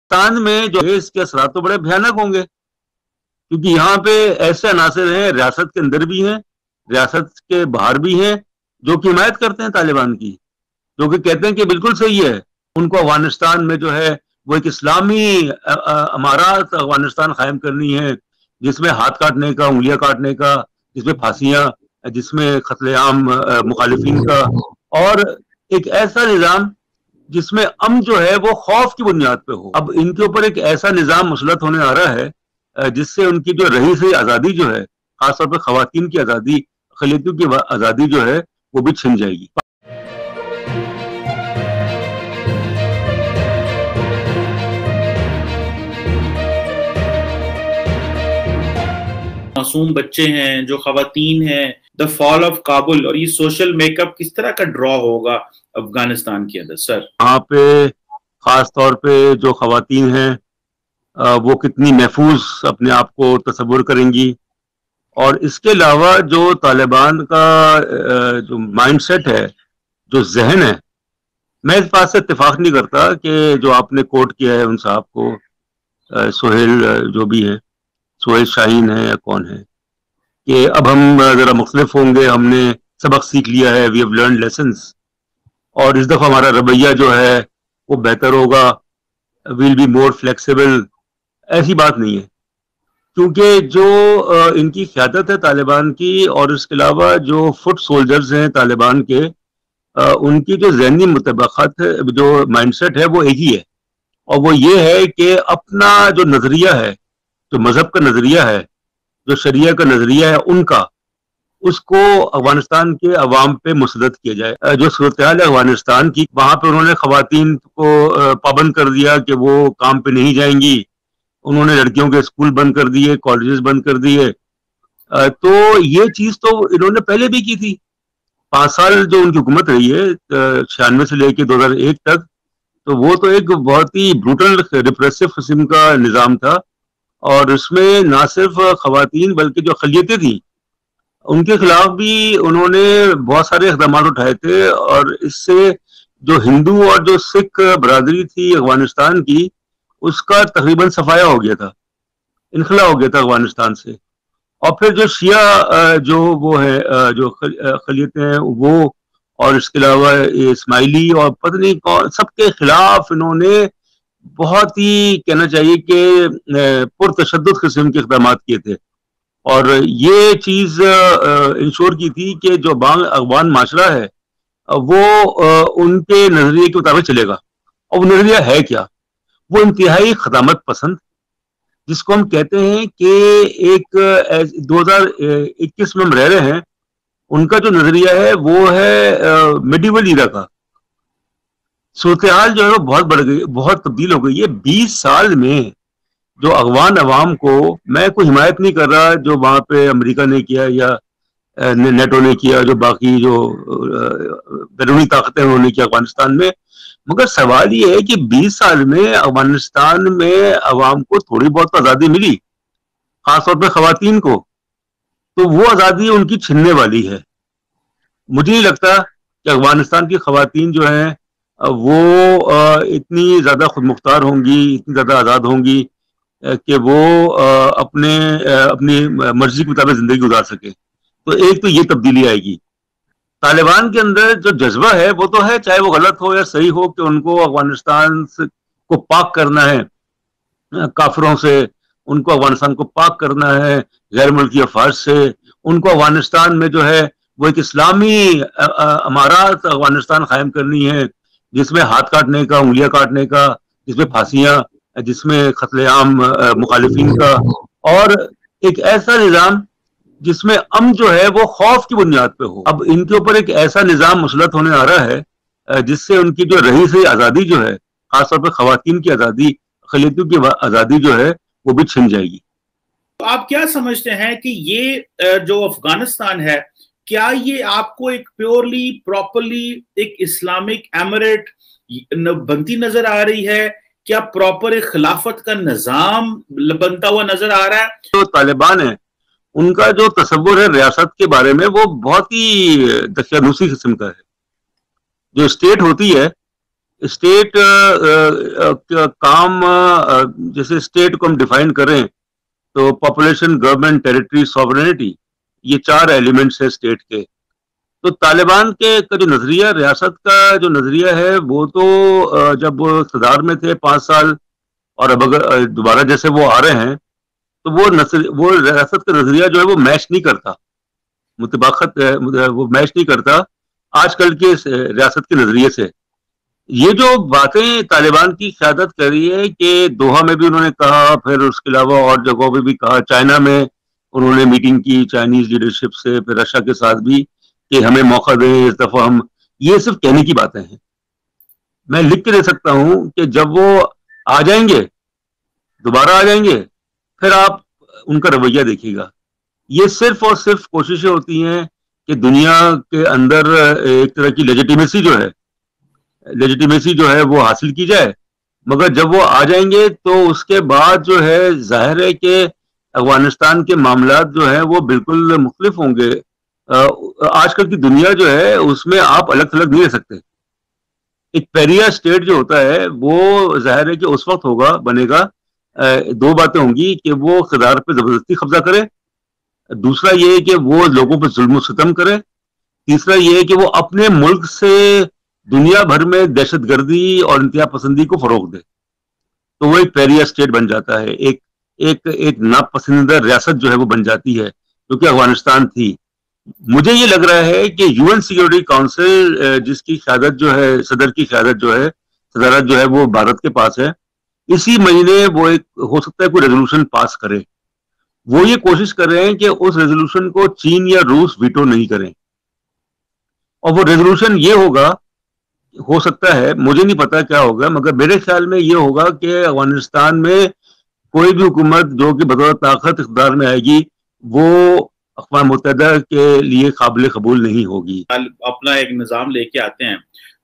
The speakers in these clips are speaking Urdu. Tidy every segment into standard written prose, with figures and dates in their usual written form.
پاکستان میں جو ہے اس کے اثرات تو بڑے بھیانک ہوں گے، کیونکہ یہاں پہ ایسے عناصر ہیں ریاست کے اندر بھی ہیں، ریاست کے باہر بھی ہیں، جو کہ حمایت کرتے ہیں طالبان کی، جو کہ کہتے ہیں کہ بالکل صحیح ہے، ان کو افغانستان میں جو ہے وہ ایک اسلامی امارات افغانستان قائم کرنی ہے، جس میں ہاتھ کاٹنے کا، انگلیاں کاٹنے کا، جس میں پھانسیاں، جس میں قتل عام مخالفین کا، اور ایک ایسا نظام جس میں امن جو ہے وہ خوف کی بنیاد پہ ہو۔ اب ان کے اوپر ایک ایسا نظام مسلط ہونے آ رہا ہے جس سے ان کی جو رہی سی آزادی جو ہے، خاص طور پہ خواتین کی آزادی، اقلیتوں کی آزادی جو ہے وہ بھی چھن جائے گی۔ معصوم بچے ہیں، جو خواتین ہیں، دا فال آف کابل، اور یہ سوشل میک اپ کس طرح کا ڈرا ہوگا افغانستان کے اندر سر؟ وہاں پہ خاص طور پہ جو خواتین ہیں وہ کتنی محفوظ اپنے آپ کو تصور کریں گی، اور اس کے علاوہ جو طالبان کا جو مائنڈ سیٹ ہے، جو ذہن ہے، میں اس بات سے اتفاق نہیں کرتا کہ جو آپ نے کوٹ کیا ہے ان صاحب کو، سہیل جو بھی ہیں، سہیل شاہین ہے یا کون ہے، کہ اب ہم ذرا مختلف ہوں گے، ہم نے سبق سیکھ لیا ہے، وی ہیو لرنڈ لیسنس، اور اس دفعہ ہمارا رویہ جو ہے وہ بہتر ہوگا، ویل بی مور فلیکسیبل۔ ایسی بات نہیں ہے، کیونکہ جو ان کی قیادت ہے طالبان کی، اور اس کے علاوہ جو فٹ سولجرز ہیں طالبان کے، ان کی جو ذہنی مطابقت ہے، جو مائنڈ سیٹ ہے، وہ ایک ہی ہے، اور وہ یہ ہے کہ اپنا جو نظریہ ہے، جو مذہب کا نظریہ ہے، جو شریعہ کا نظریہ ہے ان کا، اس کو افغانستان کے عوام پہ مسلط کیا جائے۔ جو صورتحال ہے افغانستان کی، وہاں پہ انہوں نے خواتین کو پابند کر دیا کہ وہ کام پہ نہیں جائیں گی، انہوں نے لڑکیوں کے اسکول بند کر دیے، کالجز بند کر دیے، تو یہ چیز تو انہوں نے پہلے بھی کی تھی۔ 5 سال جو ان کی حکومت رہی ہے 96 سے لے کے 2001 تک، تو وہ تو ایک بہت ہی بروٹل ریپریسو قسم کا نظام تھا، اور اس میں نہ صرف خواتین بلکہ جو اقلیتیں تھیں ان کے خلاف بھی انہوں نے بہت سارے اقدامات اٹھائے تھے، اور اس سے جو ہندو اور جو سکھ برادری تھی افغانستان کی، اس کا تقریباً صفایا ہو گیا تھا، انخلا ہو گیا تھا افغانستان سے۔ اور پھر جو شیعہ جو وہ ہے جو اقلیتیں ہیں وہ، اور اس کے علاوہ اسماعیلی اور پتہ نہیں کون، سب کے خلاف انہوں نے بہت ہی کہنا چاہیے کہ پرتشدد قسم کے اقدامات کیے تھے، اور یہ چیز انشور کی تھی کہ جو افغان معاشرہ ہے وہ ان کے نظریے کے مطابق چلے گا۔ اور وہ نظریہ ہے کیا؟ وہ انتہائی خدامت پسند، جس کو ہم کہتے ہیں کہ ایک 2021 میں ہم رہ رہے ہیں، ان کا جو نظریہ ہے وہ ہے میڈیول ایرا کا۔ صورتحال جو ہے وہ بہت بڑھ گئی، بہت تبدیل ہو گئی ہے 20 سال میں۔ جو افغان عوام کو، میں کوئی حمایت نہیں کر رہا جو وہاں پہ امریکہ نے کیا یا نیٹو نے کیا، جو باقی جو بیرونی طاقتیں انہوں نے کیا افغانستان میں، مگر سوال یہ ہے کہ 20 سال میں افغانستان میں عوام کو تھوڑی بہت آزادی ملی، خاص طور پہ خواتین کو، تو وہ آزادی ان کی چھننے والی ہے۔ مجھے نہیں لگتا کہ افغانستان کی خواتین جو ہیں وہ اتنی زیادہ خود مختار ہوں گی، اتنی زیادہ آزاد ہوں گی کہ وہ اپنی مرضی کے مطابق زندگی گزار سکے۔ تو ایک تو یہ تبدیلی آئے گی۔ طالبان کے اندر جو جذبہ ہے وہ تو ہے، چاہے وہ غلط ہو یا صحیح ہو، کہ ان کو افغانستان کو پاک کرنا ہے کافروں سے، ان کو افغانستان کو پاک کرنا ہے غیر ملکی افواج سے، ان کو افغانستان میں جو ہے وہ ایک اسلامی امارات افغانستان قائم کرنی ہے، جس میں ہاتھ کاٹنے کا، انگلیاں کاٹنے کا، جس میں پھانسیاں، جس میں قتل عام مخالفین کا، اور ایک ایسا نظام جس میں امن جو ہے وہ خوف کی بنیاد پہ ہو۔ اب ان کے اوپر ایک ایسا نظام مسلط ہونے آ رہا ہے جس سے ان کی جو رہی سی آزادی جو ہے، خاص طور پہ خواتین کی آزادی، اقلیتوں کی آزادی جو ہے وہ بھی چھن جائے گی۔ آپ کیا سمجھتے ہیں کہ یہ جو افغانستان ہے، کیا یہ آپ کو ایک پیورلی پراپرلی ایک اسلامک ایمریٹ بنتی نظر آ رہی ہے؟ کیا پراپر ایک خلافت کا نظام بنتا ہوا نظر آ رہا ہے؟ جو طالبان ہیں ان کا جو تصور ہے ریاست کے بارے میں وہ بہت ہی دقیانوسی قسم کا ہے۔ جو اسٹیٹ ہوتی ہے اسٹیٹ کام جیسے اسٹیٹ کو ہم ڈیفائن کریں تو پاپولیشن، گورنمنٹ، ٹیریٹری، سوورینٹی، یہ 4 ایلیمنٹس ہیں اسٹیٹ کے. تو طالبان کا جو نظریہ، ریاست کا جو نظریہ ہے، وہ تو جب وہ اقتدار میں تھے 5 سال، اور اب اگر دوبارہ جیسے وہ آ رہے ہیں تو وہ ریاست کا نظریہ جو ہے وہ میچ نہیں کرتا، مطابقت وہ میچ نہیں کرتا آج کل کے ریاست کے نظریے سے. یہ جو باتیں طالبان کی قیادت کر رہی ہے کہ دوحہ میں بھی انہوں نے کہا، پھر اس کے علاوہ اور جگہوں پہ بھی کہا، چائنا میں انہوں نے میٹنگ کی چائنیز لیڈرشپ سے، پھر رشیا کے ساتھ بھی، کہ ہمیں موقع دیں اس دفعہ ہم. یہ صرف کہنے کی باتیں ہیں. میں لکھ کے دے سکتا ہوں کہ جب وہ آ جائیں گے، دوبارہ آ جائیں گے، پھر آپ ان کا رویہ دیکھیے گا. یہ صرف اور صرف کوششیں ہوتی ہیں کہ دنیا کے اندر ایک طرح کی لیجیٹیمیسی جو ہے وہ حاصل کی جائے. مگر جب وہ آ جائیں گے تو اس کے بعد جو ہے ظاہر ہے کہ افغانستان کے معاملات جو ہیں وہ بالکل مختلف ہوں گے. آج کل کی دنیا جو ہے اس میں آپ الگ تھلگ نہیں رہ سکتے. ایک پیریا اسٹیٹ جو ہوتا ہے وہ ظاہر ہے کہ اس وقت بنے گا 2 باتیں ہوں گی، کہ وہ اقتدار پہ زبردستی قبضہ کرے، دوسرا یہ ہے کہ وہ لوگوں پہ ظلم و ستم کرے، تیسرا یہ ہے کہ وہ اپنے ملک سے دنیا بھر میں دہشت گردی اور انتہا پسندی کو فروغ دے. تو وہ ایک پیریا اسٹیٹ بن جاتا ہے، ایک ناپسندیدہ ریاست جو ہے وہ بن جاتی ہے، جو کہ افغانستان تھی. مجھے یہ لگ رہا ہے کہ یو این سیکورٹی کاؤنسل جس کی قیادت جو ہے، صدر کی قیادت جو ہے، صدارت جو ہے وہ بھارت کے پاس ہے، اسی مہینے وہ ایک ہو سکتا ہے کوئی ریزولوشن پاس کرے. وہ یہ کوشش کر رہے ہیں کہ اس ریزولوشن کو چین یا روس ویٹو نہیں کریں، اور وہ ریزولوشن یہ ہوگا، ہو سکتا ہے، مجھے نہیں پتا کیا ہوگا، مگر میرے خیال میں یہ ہوگا کہ افغانستان میں کوئی بھی حکومت جو کہ بطور طاقت اقتدار میں آئے گی وہ اقوام متحدہ کے لیے قابل قبول نہیں ہوگی. اپنا ایک نظام لے کے آتے ہیں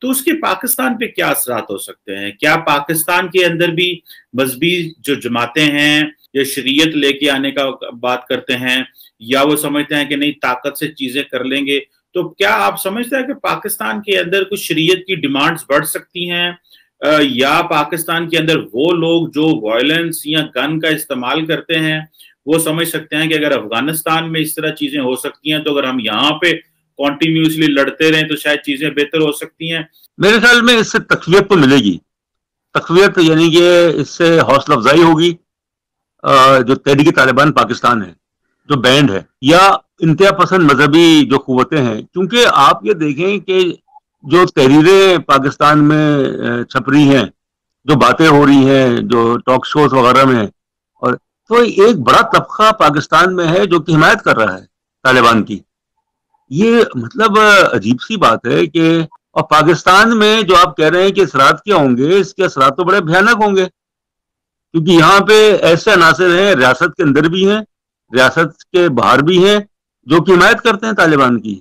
تو اس کے پاکستان پہ کیا اثرات ہو سکتے ہیں؟ کیا پاکستان کے اندر بھی مذہبی جو جماعتیں ہیں یا شریعت لے کے آنے کا بات کرتے ہیں، یا وہ سمجھتے ہیں کہ نہیں طاقت سے چیزیں کر لیں گے؟ تو کیا آپ سمجھتے ہیں کہ پاکستان کے اندر کچھ شریعت کی ڈیمانڈز بڑھ سکتی ہیں، یا پاکستان کے اندر وہ لوگ جو وائلنس یا گن کا استعمال کرتے ہیں وہ سمجھ سکتے ہیں کہ اگر افغانستان میں اس طرح چیزیں ہو سکتی ہیں تو اگر ہم یہاں پہ کنٹینیوسلی لڑتے رہیں تو شاید چیزیں بہتر ہو سکتی ہیں؟ میرے خیال میں اس سے تقویت تو ملے گی. تقویت یعنی کہ اس سے حوصلہ افزائی ہوگی. جو تحریک طالبان پاکستان ہے، جو بینڈ ہے، یا انتہا پسند مذہبی جو قوتیں ہیں، کیونکہ آپ یہ دیکھیں کہ جو تحریریں پاکستان میں چھپ رہی ہیں، جو باتیں ہو رہی ہیں، جو ٹاک شوز وغیرہ میں، اور تو ایک بڑا طبقہ پاکستان میں ہے جو کہ حمایت کر رہا ہے طالبان کی. یہ مطلب عجیب سی بات ہے کہ، اور پاکستان میں جو آپ کہہ رہے ہیں کہ اثرات کیا ہوں گے، اس کے اثرات تو بڑے بھیانک ہوں گے، کیونکہ یہاں پہ ایسے عناصر ہیں، ریاست کے اندر بھی ہیں، ریاست کے باہر بھی ہیں، جو کہ حمایت کرتے ہیں طالبان کی،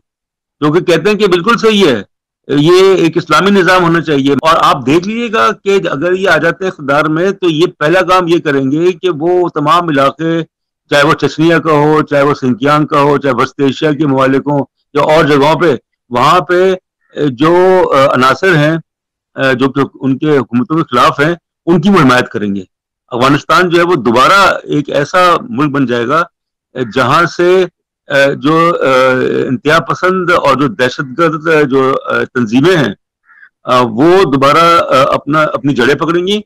جو کہ کہتے ہیں کہ بالکل صحیح ہے، یہ ایک اسلامی نظام ہونا چاہیے. اور آپ دیکھ لیجیے گا کہ اگر یہ آ جاتے ہیں اقتدار میں تو یہ پہلا کام یہ کریں گے کہ وہ تمام علاقے، چاہے وہ چچنیا کا ہو، چاہے وہ سنکیانگ کا ہو، چاہے وسط ایشیا کے ممالک ہوں یا اور جگہوں پہ، وہاں پہ جو عناصر ہیں جو کہ ان کے حکومتوں کے خلاف ہیں، ان کی وہ حمایت کریں گے. افغانستان جو ہے وہ دوبارہ ایک ایسا ملک بن جائے گا جہاں سے جو انتہا پسند اور جو دہشت گرد جو تنظیمیں ہیں وہ دوبارہ اپنی جڑیں پکڑیں گی.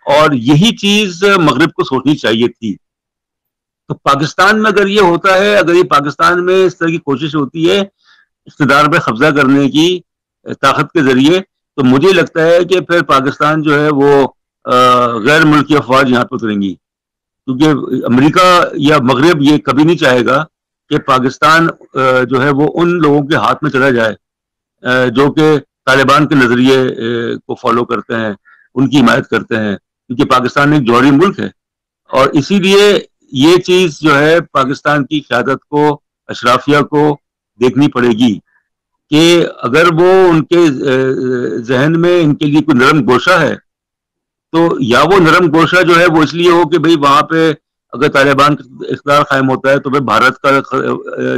اور یہی چیز مغرب کو سوچنی چاہیے تھی. تو پاکستان میں اگر یہ ہوتا ہے، اگر یہ پاکستان میں اس طرح کی کوشش ہوتی ہے اقتدار پہ قبضہ کرنے کی طاقت کے ذریعے، تو مجھے لگتا ہے کہ پھر پاکستان جو ہے وہ غیر ملکی افواج یہاں پہ اتریں گی، کیونکہ امریکہ یا مغرب یہ کبھی نہیں چاہے گا کہ پاکستان جو ہے وہ ان لوگوں کے ہاتھ میں چلا جائے جو کہ طالبان کے نظریے کو فالو کرتے ہیں، ان کی حمایت کرتے ہیں، کیونکہ پاکستان ایک جوہری ملک ہے. اور اسی لیے یہ چیز جو ہے پاکستان کی قیادت کو، اشرافیہ کو دیکھنی پڑے گی کہ اگر وہ ان کے ذہن میں ان کے لیے کوئی نرم گوشہ ہے، تو یا وہ نرم گوشہ جو ہے وہ اس لیے ہو کہ بھئی وہاں پہ اگر طالبان کا اقتدار قائم ہوتا ہے تو پھر بھارت کا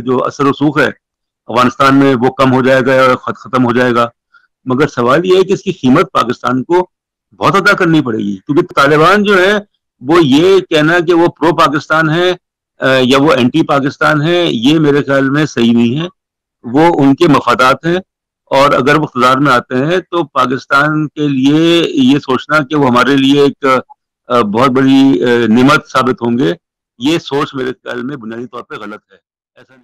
جو اثر و رسوخ ہے افغانستان میں وہ کم ہو جائے گا، خط ختم ہو جائے گا. مگر سوال یہ ہے کہ اس کی قیمت پاکستان کو بہت ادا کرنی پڑے گی، کیونکہ طالبان جو ہے وہ یہ کہنا کہ وہ پرو پاکستان ہے یا وہ اینٹی پاکستان ہے، یہ میرے خیال میں صحیح نہیں ہے. وہ ان کے مفادات ہیں، اور اگر وہ اقتدار میں آتے ہیں تو پاکستان کے لیے یہ سوچنا کہ وہ ہمارے لیے ایک بہت بڑی نعمت ثابت ہوں گے، یہ سوچ میرے خیال میں بنیادی طور پہ غلط ہے. ایسا نہیں.